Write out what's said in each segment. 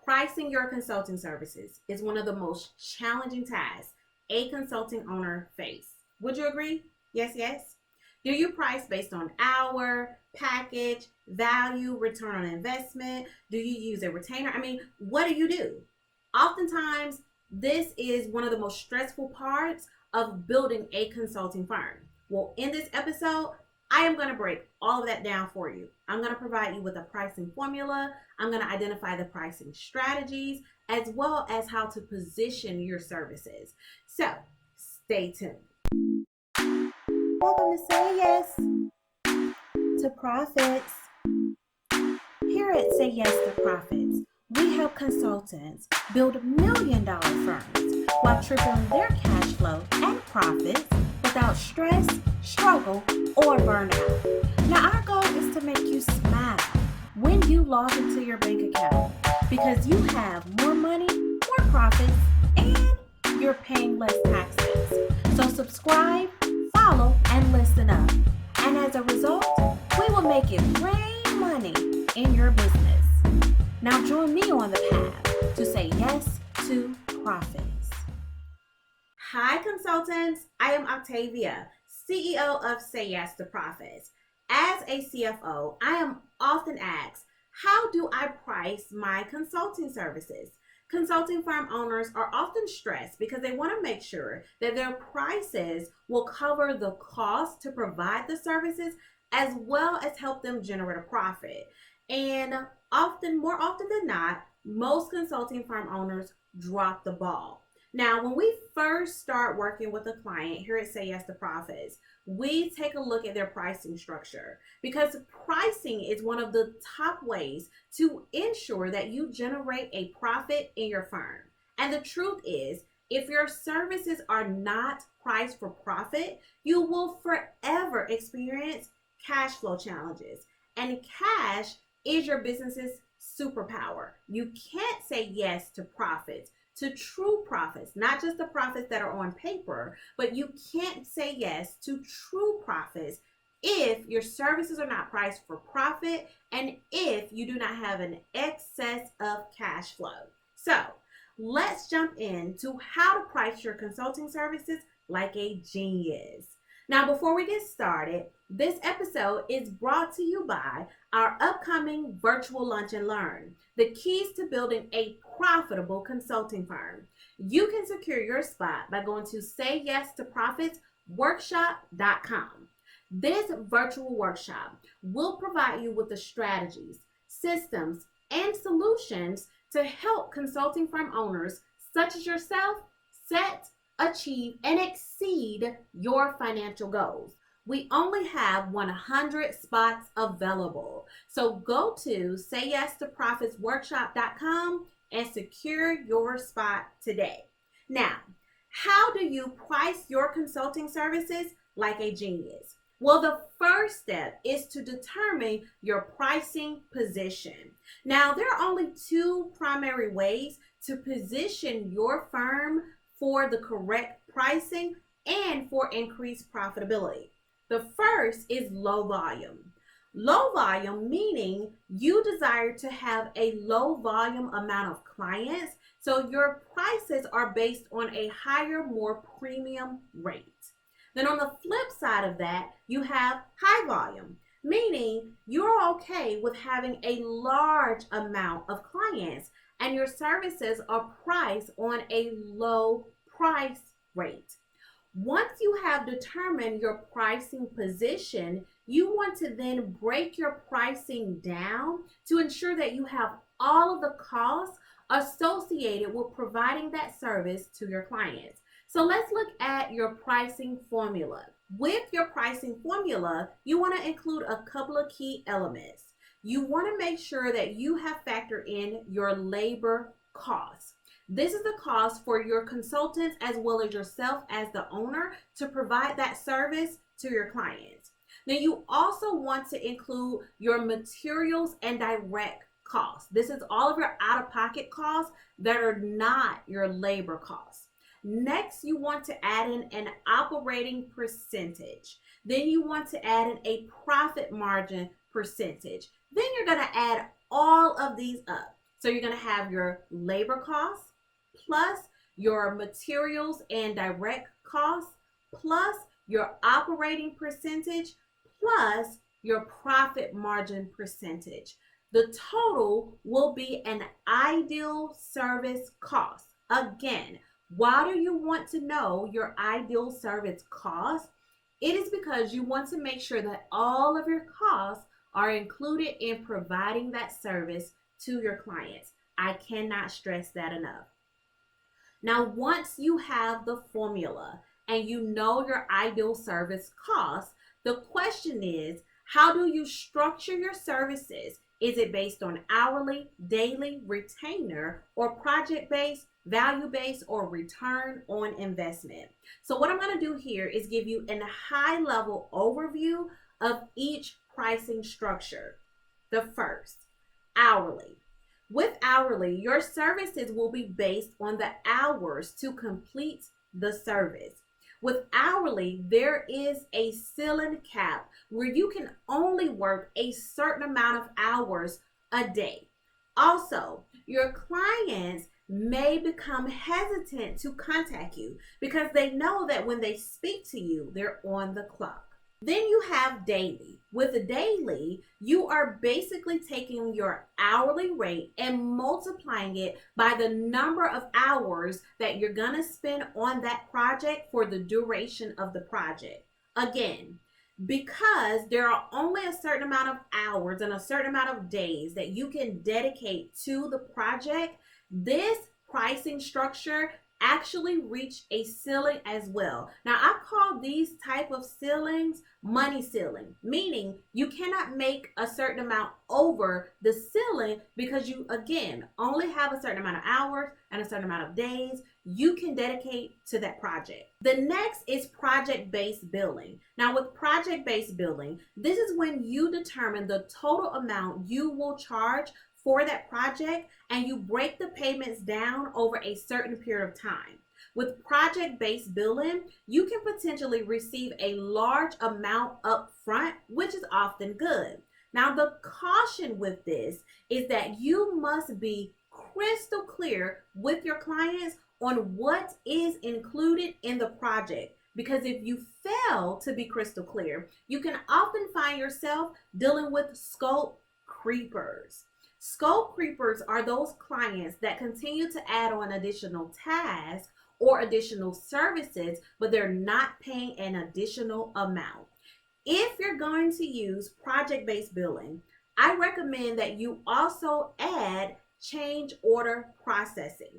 Pricing your consulting services is one of the most challenging tasks a consulting owner face. Would you agree? Yes, yes. Do you price based on hour, package, value, return on investment? Do you use a retainer? What do you do? Oftentimes, this is one of the most stressful parts of building a consulting firm. Well, in this episode, I am going to break all of that down for you. I'm going to provide you with a pricing formula. I'm going to identify the pricing strategies as well as how to position your services. So stay tuned. Welcome to Say Yes to Profits. Here at Say Yes to Profits, we help consultants build million-dollar firms while tripling their cash flow and profits without stress, struggle, or burnout. Now, our goal is to make you smile when you log into your bank account because you have more money, more profits, and you're paying less taxes. So subscribe, follow, and listen up. And as a result, we will make it rain money in your business. Now join me on the path to say yes to profits. Hi consultants, I am Octavia, CEO of Say Yes to Profits. As a CFO, I am often asked, how do I price my consulting services? Consulting firm owners are often stressed because they want to make sure that their prices will cover the cost to provide the services as well as help them generate a profit. And more often than not, most consulting firm owners drop the ball. Now, when we first start working with a client here at Say Yes to Profits, we take a look at their pricing structure because pricing is one of the top ways to ensure that you generate a profit in your firm. And the truth is, if your services are not priced for profit, you will forever experience cash flow challenges. And cash is your business's superpower. You can't say yes to profits, to true profits, not just the profits that are on paper, but you can't say yes to true profits if your services are not priced for profit and if you do not have an excess of cash flow. So let's jump into how to price your consulting services like a genius. Now, before we get started, this episode is brought to you by our upcoming virtual lunch and learn, the keys to building a profitable consulting firm. You can secure your spot by going to sayyes2profitsworkshop.com. This virtual workshop will provide you with the strategies, systems, and solutions to help consulting firm owners such as yourself set, achieve, and exceed your financial goals. We only have 100 spots available. So go to sayyes2profitsworkshop.com and secure your spot today. Now, how do you price your consulting services like a genius? Well, the first step is to determine your pricing position. Now, there are only two primary ways to position your firm for the correct pricing and for increased profitability. The first is low volume. Low volume meaning you desire to have a low volume amount of clients, so your prices are based on a higher, more premium rate. Then on the flip side of that, you have high volume, meaning you're okay with having a large amount of clients and your services are priced on a low price rate. Once you have determined your pricing position, you want to then break your pricing down to ensure that you have all of the costs associated with providing that service to your clients. So let's look at your pricing formula. With your pricing formula, you want to include a couple of key elements. You want to make sure that you have factored in your labor costs. This is the cost for your consultants as well as yourself as the owner to provide that service to your clients. Then you also want to include your materials and direct costs. This is all of your out-of-pocket costs that are not your labor costs. Next, you want to add in an operating percentage. Then you want to add in a profit margin percentage. Then you're going to add all of these up So you're going to have your labor costs plus your materials and direct costs plus your operating percentage plus your profit margin percentage. The total will be an ideal service cost. Again, why do you want to know your ideal service cost? It is because you want to make sure that all of your costs are included in providing that service to your clients. I cannot stress that enough. Now, once you have the formula and you know your ideal service cost, the question is, how do you structure your services? Is it based on hourly, daily, retainer, or project-based, value-based, or return on investment? So what I'm going to do here is give you a high-level overview of each pricing structure. The first, hourly. With hourly, your services will be based on the hours to complete the service. With hourly, there is a ceiling cap where you can only work a certain amount of hours a day. Also, your clients may become hesitant to contact you because they know that when they speak to you, they're on the clock. Then you have daily. With the daily, you are basically taking your hourly rate and multiplying it by the number of hours that you're going to spend on that project for the duration of the project. Again, because there are only a certain amount of hours and a certain amount of days that you can dedicate to the project, this pricing structure actually reach a ceiling as well. Now, I call these type of ceilings money ceiling, meaning you cannot make a certain amount over the ceiling because you, again, only have a certain amount of hours and a certain amount of days you can dedicate to that project. The next is project-based billing. Now, with project-based billing, this is when you determine the total amount you will charge for that project and you break the payments down over a certain period of time. With project-based billing, you can potentially receive a large amount up front, which is often good. Now, the caution with this is that you must be crystal clear with your clients on what is included in the project. Because if you fail to be crystal clear, you can often find yourself dealing with scope creepers. Scope creepers are those clients that continue to add on additional tasks or additional services, but they're not paying an additional amount. If you're going to use project-based billing, I recommend that you also add change order processing.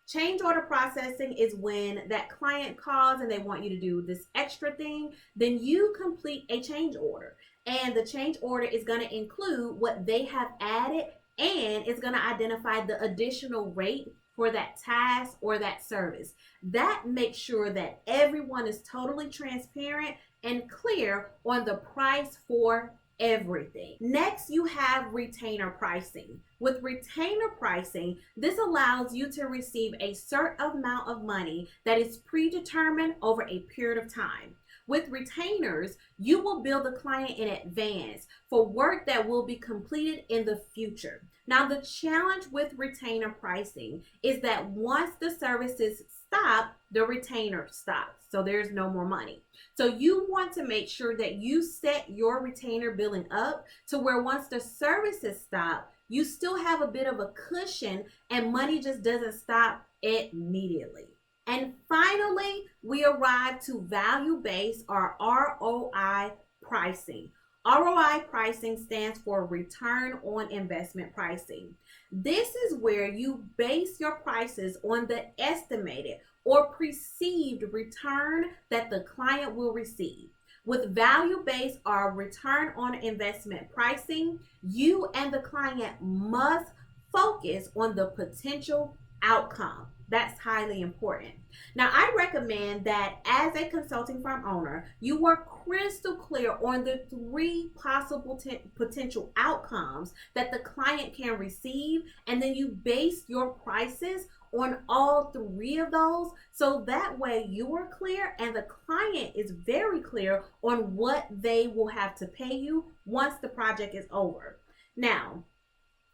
Change order processing is when that client calls and they want you to do this extra thing, then you complete a change order. And the change order is going to include what they have added, and it's going to identify the additional rate for that task or that service. That makes sure that everyone is totally transparent and clear on the price for everything. Next, you have retainer pricing. With retainer pricing, this allows you to receive a certain amount of money that is predetermined over a period of time. With retainers, you will bill the client in advance for work that will be completed in the future. Now, the challenge with retainer pricing is that once the services stop, the retainer stops. So there's no more money. So you want to make sure that you set your retainer billing up to where once the services stop, you still have a bit of a cushion and money just doesn't stop immediately. And finally, we arrive to value-based or ROI pricing. ROI pricing stands for return on investment pricing. This is where you base your prices on the estimated or perceived return that the client will receive. With value-based or return on investment pricing, you and the client must focus on the potential outcome. That's highly important. Now, I recommend that as a consulting firm owner, you work crystal clear on the 3 possible potential outcomes that the client can receive, and then you base your prices on all 3 of those, so that way you are clear and the client is very clear on what they will have to pay you once the project is over. Now,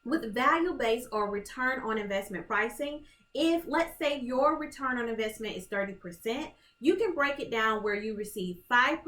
With value-based or return on investment pricing, if let's say your return on investment is 30%, you can break it down where you receive 5%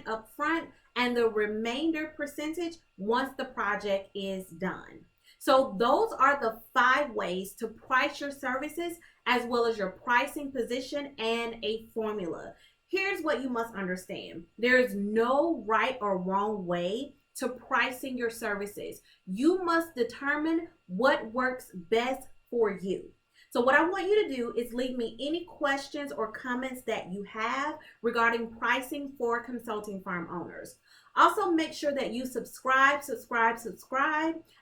upfront and the remainder percentage once the project is done. So those are the 5 ways to price your services, as well as your pricing position and a formula. Here's what you must understand. There is no right or wrong way to pricing your services. You must determine what works best for you. So what I want you to do is leave me any questions or comments that you have regarding pricing for consulting firm owners. Also, make sure that you subscribe,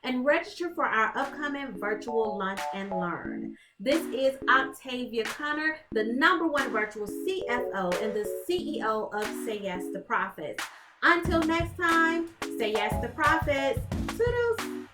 and register for our upcoming virtual lunch and learn. This is Octavia Conner, the #1 virtual CFO and the CEO of Say Yes to Profits. Until next time, say yes to profits. Toodles.